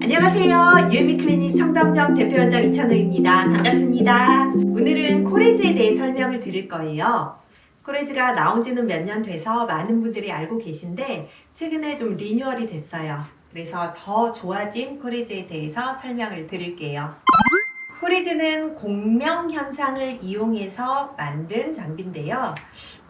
안녕하세요. 유미클리닉 청담점 대표원장 이찬호입니다. 반갑습니다. 오늘은 코레즈에 대해 설명을 드릴 거예요. 코레즈가 나온 지는 몇 년 돼서 많은 분들이 알고 계신데 최근에 좀 리뉴얼이 됐어요. 그래서 더 좋아진 코레즈에 대해서 설명을 드릴게요. 코레즈는 공명 현상을 이용해서 만든 장비인데요.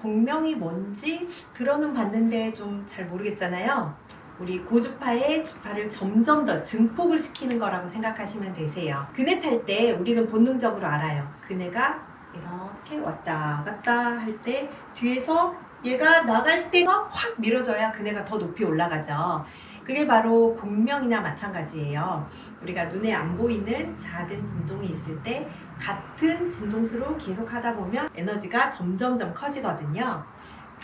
공명이 뭔지 들어는 봤는데 좀 잘 모르겠잖아요. 우리 고주파의 주파를 점점 더 증폭을 시키는 거라고 생각하시면 되세요. 그네 탈 때 우리는 본능적으로 알아요. 그네가 이렇게 왔다 갔다 할 때 뒤에서 얘가 나갈 때가 확 밀어줘야 그네가 더 높이 올라가죠. 그게 바로 공명이나 마찬가지예요. 우리가 눈에 안 보이는 작은 진동이 있을 때 같은 진동수로 계속 하다 보면 에너지가 점점점 커지거든요.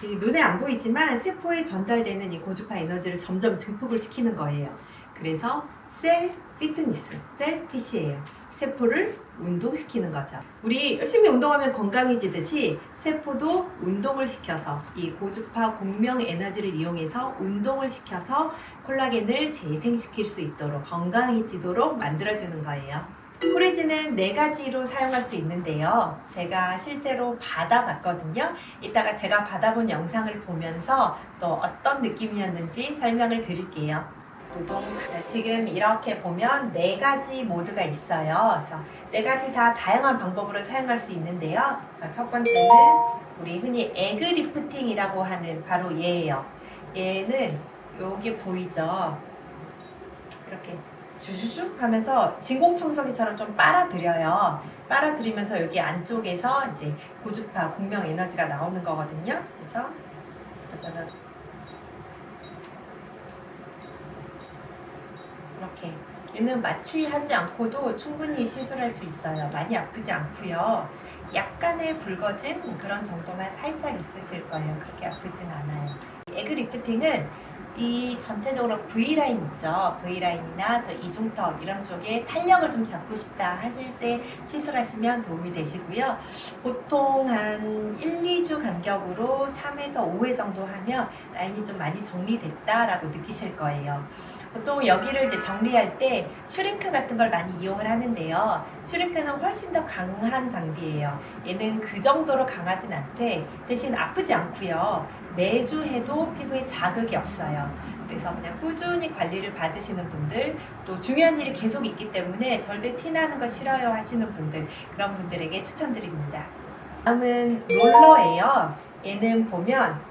눈에 안 보이지만 세포에 전달되는 이 고주파 에너지를 점점 증폭을 시키는 거예요. 그래서 셀 피트니스, 셀 핏이에요. 세포를 운동시키는 거죠. 우리 열심히 운동하면 건강해지듯이 세포도 운동을 시켜서 이 고주파 공명 에너지를 이용해서 운동을 시켜서 콜라겐을 재생시킬 수 있도록 건강해지도록 만들어주는 거예요. 코레즈는 4가지로 사용할 수 있는데요. 제가 실제로 받아봤거든요. 이따가 제가 받아본 영상을 보면서 또 어떤 느낌이었는지 설명을 드릴게요. 지금 이렇게 보면 4가지 모드가 있어요. 그래서 4가지 다 다양한 방법으로 사용할 수 있는데요. 첫 번째는 우리 흔히 에그 리프팅이라고 하는 바로 얘예요. 얘는 여기 보이죠? 이렇게 슈슈슉 하면서 진공청소기처럼 좀 빨아들여요. 빨아들이면서 여기 안쪽에서 이제 고주파 공명 에너지가 나오는 거거든요. 그래서 이렇게 얘는 마취하지 않고도 충분히 시술할 수 있어요. 많이 아프지 않고요. 약간의 붉어진 그런 정도만 살짝 있으실 거예요. 그렇게 아프진 않아요. 에그 리프팅은 이 전체적으로 V라인 있죠. V라인이나 또 이중턱 이런 쪽에 탄력을 좀 잡고 싶다 하실 때 시술하시면 도움이 되시고요. 보통 한 1, 2주 간격으로 3에서 5회 정도 하면 라인이 좀 많이 정리됐다라고 느끼실 거예요. 보통 여기를 이제 정리할 때 슈링크 같은 걸 많이 이용을 하는데요. 슈링크는 훨씬 더 강한 장비예요. 얘는 그 정도로 강하진 않되 대신 아프지 않고요. 매주 해도 피부에 자극이 없어요. 그래서 그냥 꾸준히 관리를 받으시는 분들, 또 중요한 일이 계속 있기 때문에 절대 티나는 거 싫어요 하시는 분들, 그런 분들에게 추천드립니다. 다음은 롤러예요. 얘는 보면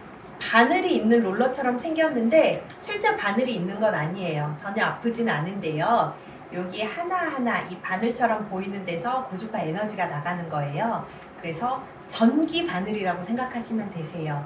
바늘이 있는 롤러처럼 생겼는데 실제 바늘이 있는 건 아니에요. 전혀 아프진 않은데요. 여기 하나하나 이 바늘처럼 보이는 데서 고주파 에너지가 나가는 거예요. 그래서 전기 바늘이라고 생각하시면 되세요.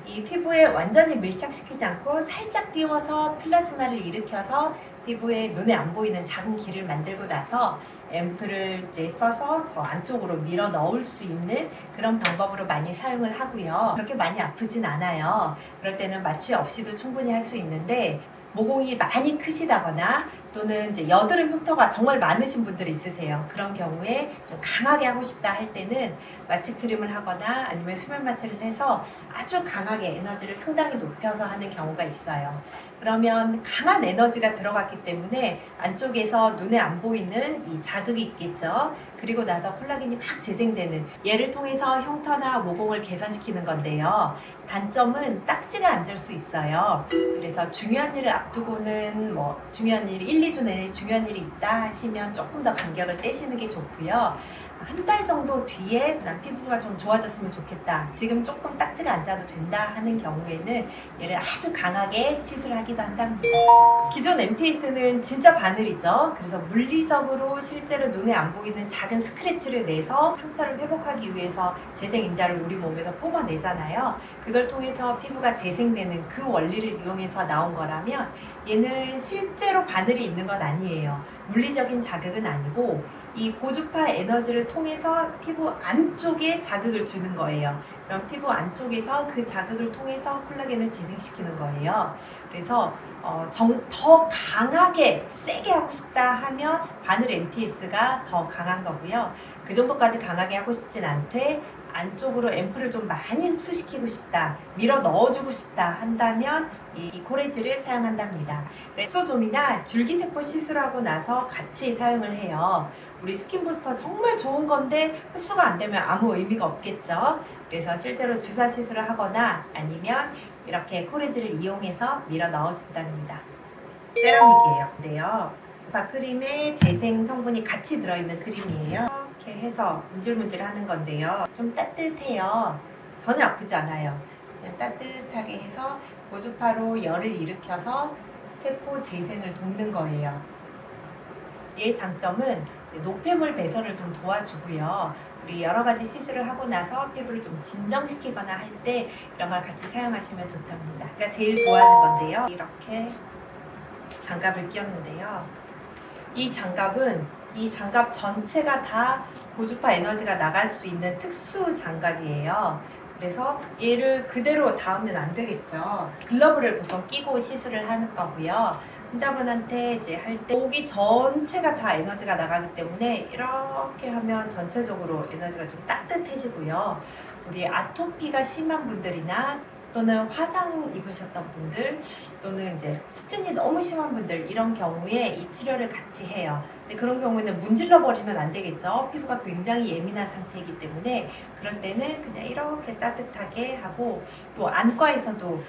이 피부에 완전히 밀착시키지 않고 살짝 띄워서 플라즈마를 일으켜서 피부에 눈에 안 보이는 작은 길을 만들고 나서 앰플을 이제 써서 더 안쪽으로 밀어 넣을 수 있는 그런 방법으로 많이 사용을 하고요. 그렇게 많이 아프진 않아요. 그럴 때는 마취 없이도 충분히 할 수 있는데 모공이 많이 크시다거나 또는 이제 여드름 흉터가 정말 많으신 분들이 있으세요. 그런 경우에 좀 강하게 하고 싶다 할 때는 마취 크림을 하거나 아니면 수면 마취를 해서 아주 강하게 에너지를 상당히 높여서 하는 경우가 있어요. 그러면 강한 에너지가 들어갔기 때문에 안쪽에서 눈에 안 보이는 이 자극이 있겠죠. 그리고 나서 콜라겐이 막 재생되는, 얘를 통해서 흉터나 모공을 개선시키는 건데요. 단점은 딱지가 앉을 수 있어요. 그래서 중요한 일을 앞두고는 중요한 일이 1, 2주 내에 중요한 일이 있다 하시면 조금 더 간격을 떼시는 게 좋고요. 한 달 정도 뒤에 난 피부가 좀 좋아졌으면 좋겠다, 지금 조금 딱지가 앉아도 된다 하는 경우에는 얘를 아주 강하게 시술하기도 한답니다. 기존 MTS는 진짜 바늘이죠. 그래서 물리적으로 실제로 눈에 안 보이는 작은 스크래치를 내서 상처를 회복하기 위해서 재생인자를 우리 몸에서 뿜어내잖아요. 그걸 통해서 피부가 재생되는 그 원리를 이용해서 나온 거라면 얘는 실제로 바늘이 있는 건 아니에요. 물리적인 자극은 아니고 이 고주파 에너지를 통해서 피부 안쪽에 자극을 주는 거예요. 그럼 피부 안쪽에서 그 자극을 통해서 콜라겐을 재생시키는 거예요. 그래서 더 강하게 세게 하고 싶다 하면 바늘 MTS가 더 강한 거고요. 그 정도까지 강하게 하고 싶진 않되 안쪽으로 앰플을 좀 많이 흡수시키고 싶다, 밀어 넣어주고 싶다 한다면 이 코레즈를 사용한답니다. 엑소좀이나 줄기세포 시술하고 나서 같이 사용을 해요. 우리 스킨부스터 정말 좋은 건데 흡수가 안 되면 아무 의미가 없겠죠. 그래서 실제로 주사 시술을 하거나 아니면 이렇게 코레즈를 이용해서 밀어 넣어준답니다. 세라믹이에요. 근데요, 크림에 재생 성분이 같이 들어있는 크림이에요. 이렇게 해서 문질문질 하는 건데요. 좀 따뜻해요. 전혀 아프지 않아요. 그냥 따뜻하게 해서 고주파로 열을 일으켜서 세포 재생을 돕는 거예요. 얘의 장점은 노폐물 배설을 좀 도와주고요. 우리 여러 가지 시술을 하고 나서 피부를 좀 진정시키거나 할 때 이런 걸 같이 사용하시면 좋답니다. 그러니까 제일 좋아하는 건데요. 이렇게 장갑을 끼웠는데요. 이 장갑 전체가 다 고주파 에너지가 나갈 수 있는 특수 장갑이에요. 그래서 얘를 그대로 닿으면 안 되겠죠. 글러브를 보통 끼고 시술을 하는 거고요. 환자분한테 이제 할 때 목이 전체가 다 에너지가 나가기 때문에 이렇게 하면 전체적으로 에너지가 좀 따뜻해지고요. 우리 아토피가 심한 분들이나 또는 화상 입으셨던 분들 또는 이제 습진이 너무 심한 분들 이런 경우에 이 치료를 같이 해요. 근데 그런 경우에는 문질러 버리면 안 되겠죠. 피부가 굉장히 예민한 상태이기 때문에 그럴 때는 그냥 이렇게 따뜻하게 하고 또 안과에서도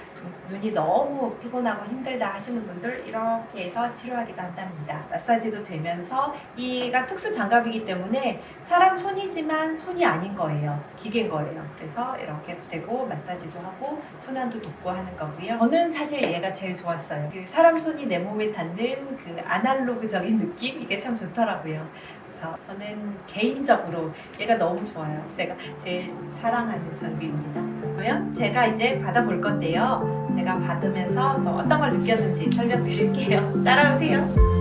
눈이 너무 피곤하고 힘들다 하시는 분들 이렇게 해서 치료하기도 한답니다. 마사지도 되면서 이가 특수 장갑이기 때문에 사람 손이지만 손이 아닌 거예요. 기계인 거예요. 그래서 이렇게 해도 되고 마사지도 하고 순환도 돕고 하는 거고요. 저는 사실 얘가 제일 좋았어요. 그 사람 손이 내 몸에 닿는 그 아날로그적인 느낌? 이게 참 좋더라고요. 그래서 저는 개인적으로 얘가 너무 좋아요. 제가 제일 사랑하는 장비입니다. 그러면 제가 이제 받아볼 건데요. 제가 받으면서 또 어떤 걸 느꼈는지 설명드릴게요. 따라오세요.